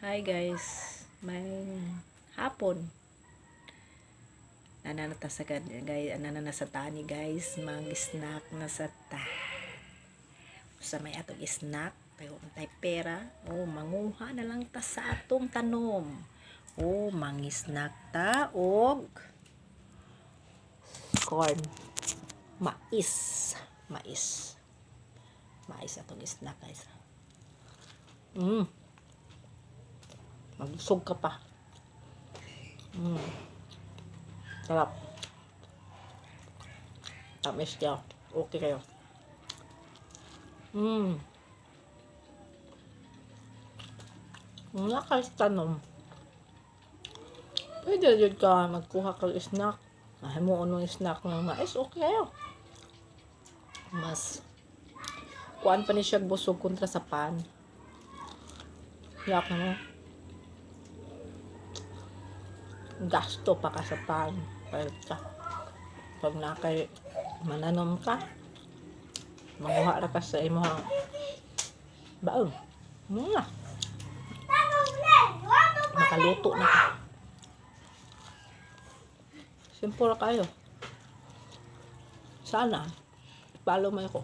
Hi guys, may hapon. Nananata sa guys, nananasa tani guys, mag-snack na sa ta. Sa may atong snack, kayo tay pera, manguha na lang ta sa atong tanom. Mangi-snack ta og corn, mais, mais atong snack guys. Magsug ka pa. Sarap. Tamis siya. Okay kayo. Nakaistanom. Pwede yun ka magkuha ka snack. Mo unong snack ng mais. Okay kayo. Mas kuan pa ni siya busog kontra sa pan. Yak na mo. Gasto pa ka sa pan. Pag nakay mananom ka, manguha ra ka sa imong baon. Makaluto na ka. Simple kayo. Sana follow mo ako.